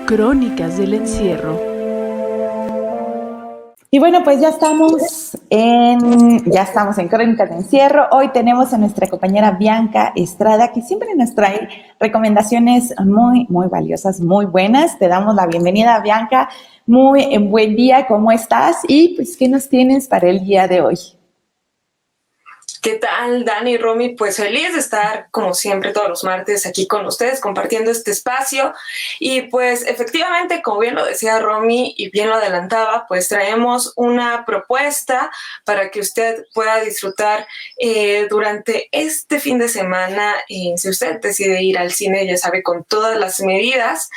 Crónicas del encierro. Y bueno, pues ya estamos en Crónicas de Encierro. Hoy tenemos a nuestra compañera Bianca Estrada, que siempre nos trae recomendaciones muy, muy valiosas, muy buenas. Te damos la bienvenida, Bianca. Muy buen día, ¿cómo estás? Y pues, ¿qué nos tienes para el día de hoy? ¿Qué tal, Dani y Romy? Pues feliz de estar, como siempre, todos los martes aquí con ustedes, compartiendo este espacio. Y pues efectivamente, como bien lo decía Romy y bien lo adelantaba, pues traemos una propuesta para que usted pueda disfrutar durante este fin de semana. Si usted decide ir al cine, ya sabe, con todas las medidas,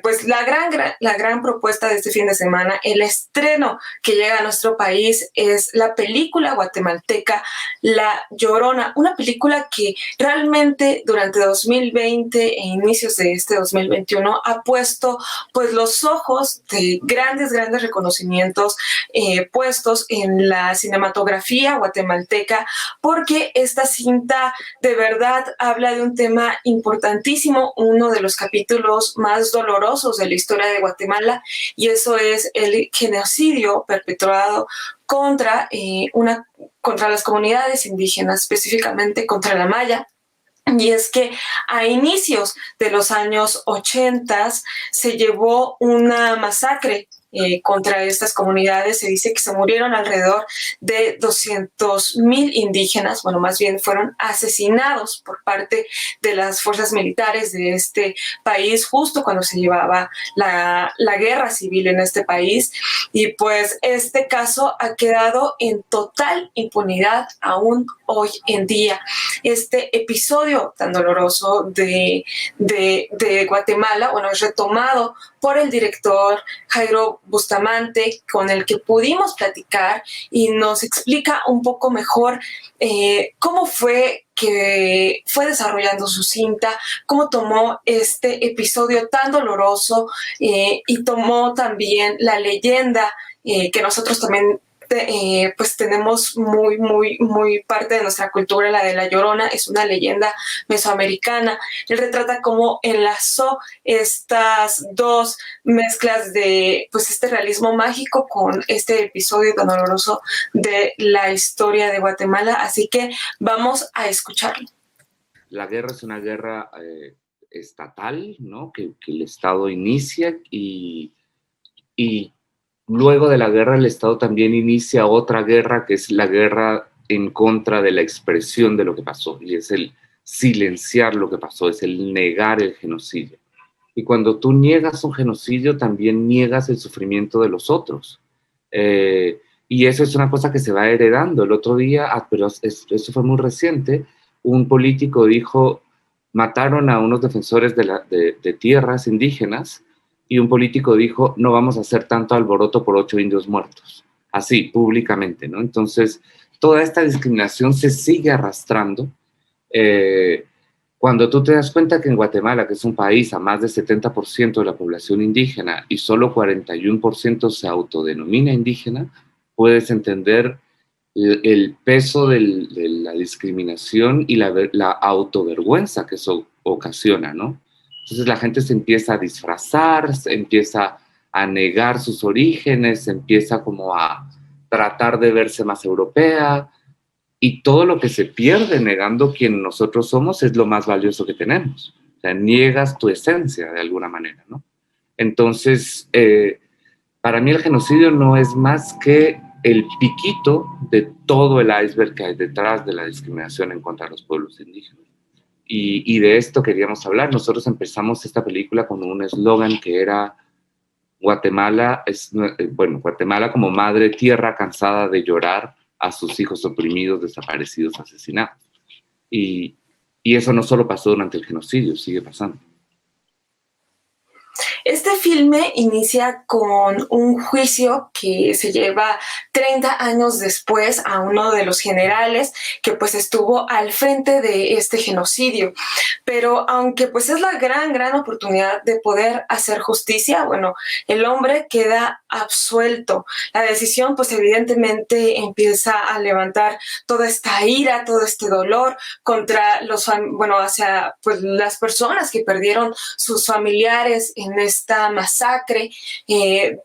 pues la gran propuesta de este fin de semana, el estreno que llega a nuestro país es la película guatemalteca La Llorona, una película que realmente durante 2020 e inicios de este 2021 ha puesto pues los ojos de grandes reconocimientos puestos en la cinematografía guatemalteca, porque esta cinta de verdad habla de un tema importantísimo, uno de los capítulos más dolorosos de la historia de Guatemala, y eso es el genocidio perpetrado contra las comunidades indígenas, específicamente contra la maya. Y es que a inicios de los años 80 se llevó una masacre contra estas comunidades. Se dice que se murieron alrededor de 200,000 indígenas, bueno, más bien fueron asesinados por parte de las fuerzas militares de este país justo cuando se llevaba la guerra civil en este país. Y pues este caso ha quedado en total impunidad aún hoy en día. Este episodio tan doloroso de Guatemala, bueno, es retomado por el director Jairo Bustamante, con el que pudimos platicar y nos explica un poco mejor cómo fue que fue desarrollando su cinta, cómo tomó este episodio tan doloroso y tomó también la leyenda que nosotros también pues tenemos muy parte de nuestra cultura, la de La Llorona. Es una leyenda mesoamericana. Él retrata cómo enlazó estas dos mezclas de pues este realismo mágico con este episodio tan doloroso de la historia de Guatemala. Así que vamos a escucharlo. La guerra es una guerra estatal, ¿no? Que el Estado inicia y luego de la guerra el Estado también inicia otra guerra, que es la guerra en contra de la expresión de lo que pasó, y es el silenciar lo que pasó, es el negar el genocidio. Y cuando tú niegas un genocidio, también niegas el sufrimiento de los otros. Y eso es una cosa que se va heredando. El otro día, pero eso fue muy reciente, un político dijo, mataron a unos defensores de tierras indígenas, y un político dijo, no vamos a hacer tanto alboroto por 8 indios muertos. Así, públicamente, ¿no? Entonces, toda esta discriminación se sigue arrastrando. Cuando tú te das cuenta que en Guatemala, que es un país a más del 70% de la población indígena y solo 41% se autodenomina indígena, puedes entender el peso de la discriminación y la autovergüenza que eso ocasiona, ¿no? Entonces la gente se empieza a disfrazar, se empieza a negar sus orígenes, se empieza como a tratar de verse más europea, y todo lo que se pierde negando quién nosotros somos es lo más valioso que tenemos. O sea, niegas tu esencia de alguna manera, ¿no? Entonces, para mí el genocidio no es más que el piquito de todo el iceberg que hay detrás de la discriminación en contra de los pueblos indígenas. Y de esto queríamos hablar. Nosotros empezamos esta película con un eslogan que era Guatemala como madre tierra cansada de llorar a sus hijos oprimidos, desaparecidos, asesinados. Y eso no solo pasó durante el genocidio, sigue pasando. Este filme inicia con un juicio que se lleva 30 años después a uno de los generales que pues estuvo al frente de este genocidio. Pero aunque pues es la gran oportunidad de poder hacer justicia, bueno, el hombre queda absuelto. La decisión pues evidentemente empieza a levantar toda esta ira, todo este dolor contra hacia pues las personas que perdieron sus familiares en esta masacre,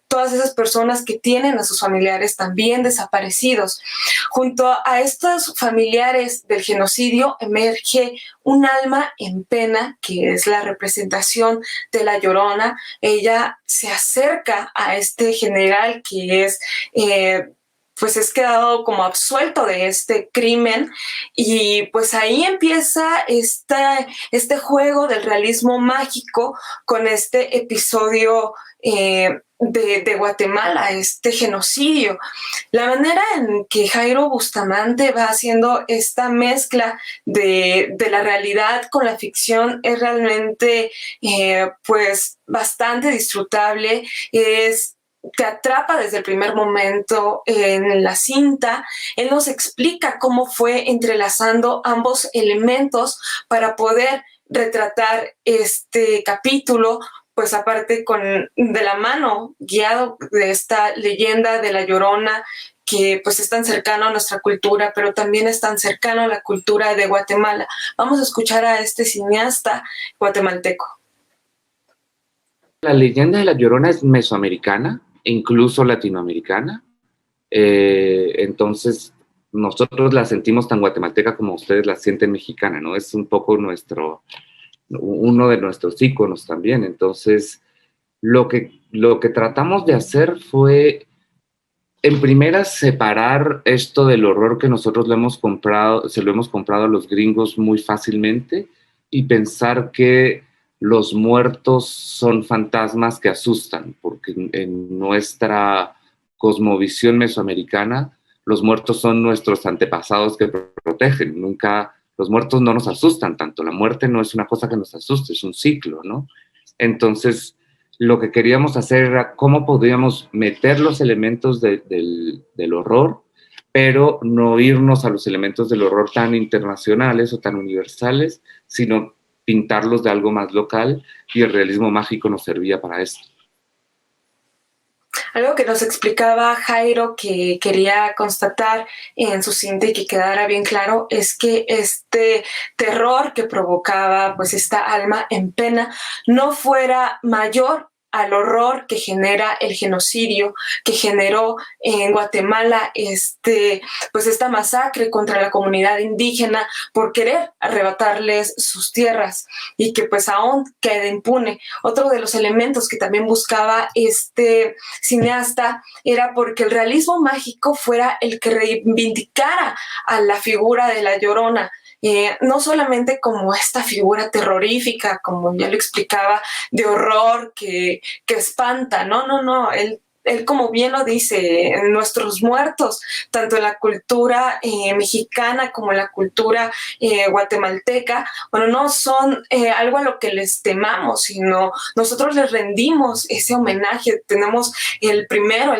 todas esas personas que tienen a sus familiares también desaparecidos. Junto a estos familiares del genocidio emerge un alma en pena, que es la representación de La Llorona. Ella se acerca a este general que pues es quedado como absuelto de este crimen, y pues ahí empieza este juego del realismo mágico con este episodio de Guatemala, este genocidio. La manera en que Jairo Bustamante va haciendo esta mezcla de la realidad con la ficción es realmente pues bastante disfrutable. Te atrapa desde el primer momento en la cinta. Él nos explica cómo fue entrelazando ambos elementos para poder retratar este capítulo, pues aparte de la mano, guiado de esta leyenda de La Llorona, que pues es tan cercano a nuestra cultura, pero también es tan cercano a la cultura de Guatemala. Vamos a escuchar a este cineasta guatemalteco. La leyenda de La Llorona es mesoamericana, incluso latinoamericana. Entonces, nosotros la sentimos tan guatemalteca como ustedes la sienten mexicana, ¿no? Es un poco uno de nuestros íconos también. Entonces, lo que tratamos de hacer fue, en primera, separar esto del horror que nosotros se lo hemos comprado a los gringos muy fácilmente, y pensar que los muertos son fantasmas que asustan, porque en nuestra cosmovisión mesoamericana, los muertos son nuestros antepasados que protegen. Los muertos no nos asustan tanto. La muerte no es una cosa que nos asuste, es un ciclo, ¿no? Entonces, lo que queríamos hacer era cómo podríamos meter los elementos del horror, pero no irnos a los elementos del horror tan internacionales o tan universales, sino pintarlos de algo más local, y el realismo mágico nos servía para esto. Algo que nos explicaba Jairo, que quería constatar en su cinta y que quedara bien claro, es que este terror que provocaba pues esta alma en pena no fuera mayor al horror que genera el genocidio que generó en Guatemala pues esta masacre contra la comunidad indígena por querer arrebatarles sus tierras, y que pues aún queda impune. Otro de los elementos que también buscaba este cineasta era porque el realismo mágico fuera el que reivindicara a la figura de La Llorona, no solamente como esta figura terrorífica, como ya lo explicaba, de horror que espanta, no, él como bien lo dice, nuestros muertos, tanto en la cultura mexicana como en la cultura guatemalteca, bueno, no son algo a lo que les temamos, sino nosotros les rendimos ese homenaje. Tenemos el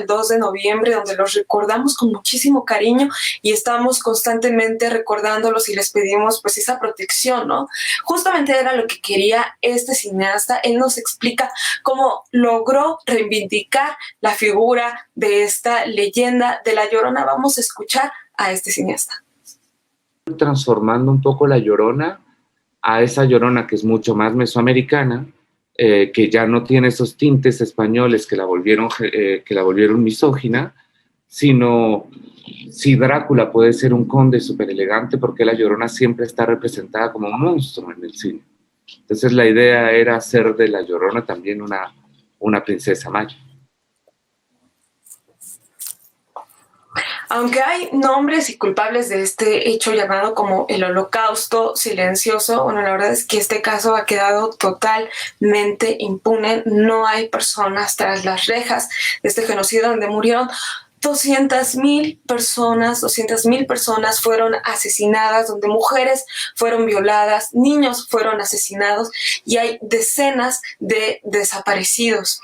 2 de noviembre, donde los recordamos con muchísimo cariño y estamos constantemente recordándolos y les pedimos pues esa protección, ¿no? Justamente era lo que quería este cineasta. Él nos explica cómo logró reivindicar la figura de esta leyenda de La Llorona. Vamos a escuchar a este cineasta. Transformando un poco La Llorona a esa Llorona que es mucho más mesoamericana, que ya no tiene esos tintes españoles que la volvieron misógina, sino si Drácula puede ser un conde súper elegante, porque La Llorona siempre está representada como un monstruo en el cine. Entonces la idea era hacer de La Llorona también una princesa maya. Aunque hay nombres y culpables de este hecho llamado como el Holocausto silencioso, bueno, la verdad es que este caso ha quedado totalmente impune. No hay personas tras las rejas de este genocidio, donde murieron 200,000 personas fueron asesinadas, donde mujeres fueron violadas, niños fueron asesinados, y hay decenas de desaparecidos.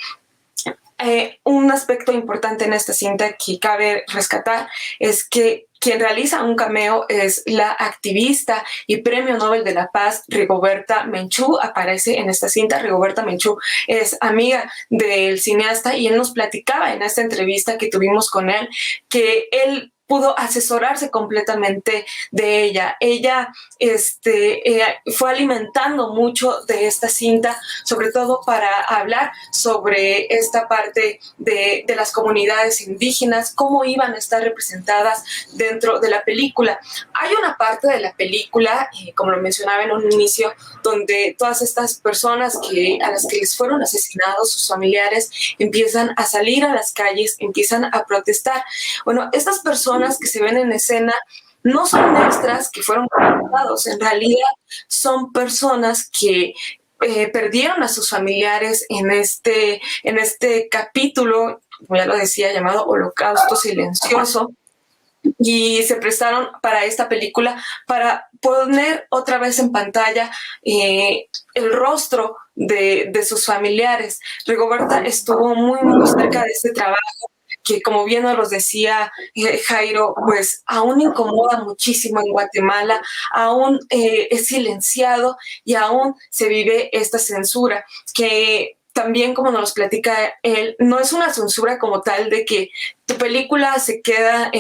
Un aspecto importante en esta cinta que cabe rescatar es que quien realiza un cameo es la activista y Premio Nobel de la Paz Rigoberta Menchú. Aparece en esta cinta. Rigoberta Menchú es amiga del cineasta, y él nos platicaba en esta entrevista que tuvimos con él que él pudo asesorarse completamente de ella. Ella fue alimentando mucho de esta cinta, sobre todo para hablar sobre esta parte de las comunidades indígenas, cómo iban a estar representadas dentro de la película. Hay una parte de la película, como lo mencionaba en un inicio, donde todas estas personas a las que les fueron asesinados sus familiares empiezan a salir a las calles, empiezan a protestar. Bueno, estas personas que se ven en escena no son extras que fueron contratados, en realidad son personas que perdieron a sus familiares en este capítulo, como ya lo decía, llamado Holocausto Silencioso, y se prestaron para esta película para poner otra vez en pantalla el rostro de sus familiares. Rigoberta estuvo muy, muy cerca de este trabajo, que como bien nos decía Jairo, pues aún incomoda muchísimo en Guatemala, aún es silenciado y aún se vive esta censura, que también, como nos platica él, no es una censura como tal de que tu película se queda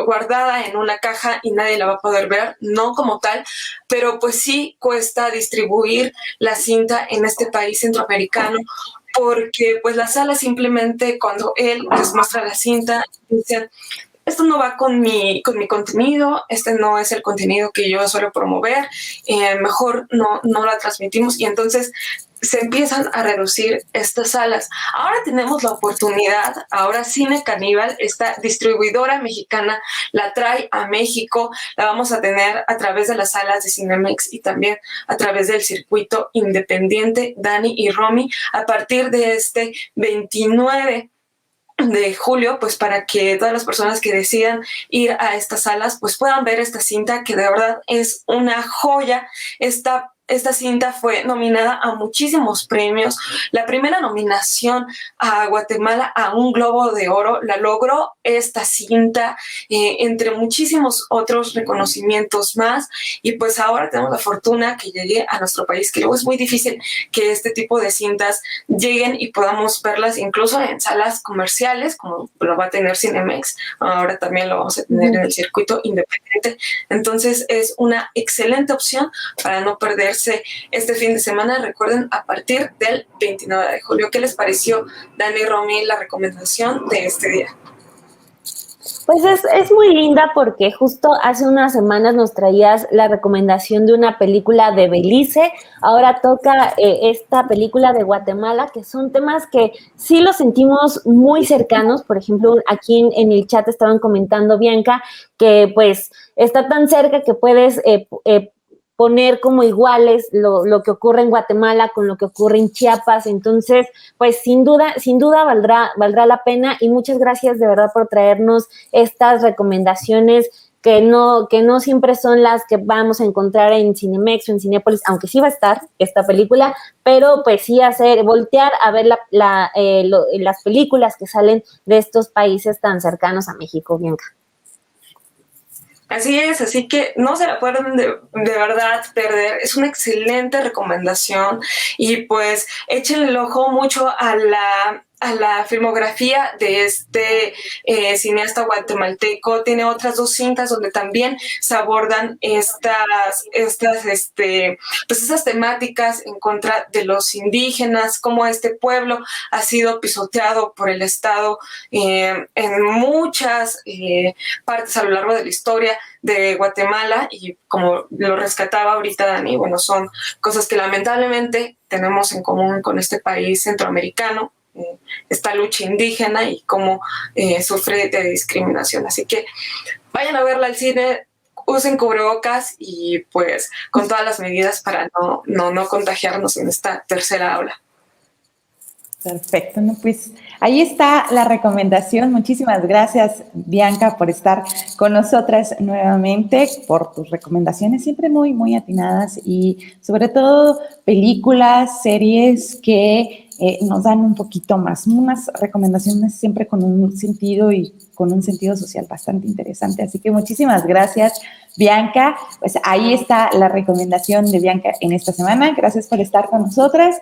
guardada en una caja y nadie la va a poder ver, no como tal, pero pues sí cuesta distribuir la cinta en este país centroamericano, porque pues la sala simplemente, cuando él les muestra la cinta, dicen: esto no va con mi contenido, este no es el contenido que yo suelo promover, mejor no la transmitimos, y entonces se empiezan a reducir estas salas. Ahora tenemos la oportunidad, ahora Cine Caníbal, esta distribuidora mexicana, la trae a México, la vamos a tener a través de las salas de Cinemex y también a través del circuito independiente. Dani y Romy, a partir de este 29 de julio, pues para que todas las personas que decidan ir a estas salas pues puedan ver esta cinta, que de verdad es una joya. Esta cinta fue nominada a muchísimos premios. La primera nominación a Guatemala a un Globo de Oro la logró esta cinta, entre muchísimos otros reconocimientos más. Y pues ahora tenemos la fortuna que llegue a nuestro país, que luego es muy difícil que este tipo de cintas lleguen y podamos verlas incluso en salas comerciales, como lo va a tener Cinemex. Ahora también lo vamos a tener en el circuito independiente. Entonces es una excelente opción para no perder este fin de semana. Recuerden, a partir del 29 de julio. ¿Qué les pareció, Dani y Romy, la recomendación de este día? Pues es muy linda, porque justo hace unas semanas nos traías la recomendación de una película de Belice, ahora toca esta película de Guatemala, que son temas que sí los sentimos muy cercanos. Por ejemplo, aquí en el chat estaban comentando, Bianca, que pues está tan cerca que puedes poner como iguales lo que ocurre en Guatemala con lo que ocurre en Chiapas. Entonces, pues sin duda valdrá la pena, y muchas gracias de verdad por traernos estas recomendaciones que no siempre son las que vamos a encontrar en Cinemex o en Cinépolis, aunque sí va a estar esta película, pero pues sí voltear a ver las películas que salen de estos países tan cercanos a México, Bianca. Así es, así que no se la pueden de verdad perder. Es una excelente recomendación, y pues échenle el ojo mucho a la filmografía de este cineasta guatemalteco. Tiene otras 2 cintas donde también se abordan esas temáticas en contra de los indígenas, cómo este pueblo ha sido pisoteado por el Estado en muchas partes a lo largo de la historia de Guatemala. Y como lo rescataba ahorita Dani, bueno, son cosas que lamentablemente tenemos en común con este país centroamericano, esta lucha indígena y cómo sufre de discriminación. Así que vayan a verla al cine, usen cubrebocas y pues con todas las medidas para no contagiarnos en esta tercera ola. Perfecto, ¿no? Pues ahí está la recomendación. Muchísimas gracias, Bianca, por estar con nosotras nuevamente, por tus recomendaciones siempre muy, muy atinadas, y sobre todo películas, series que nos dan un poquito más, unas recomendaciones siempre con un sentido y con un sentido social bastante interesante. Así que muchísimas gracias, Bianca. Pues ahí está la recomendación de Bianca en esta semana. Gracias por estar con nosotras.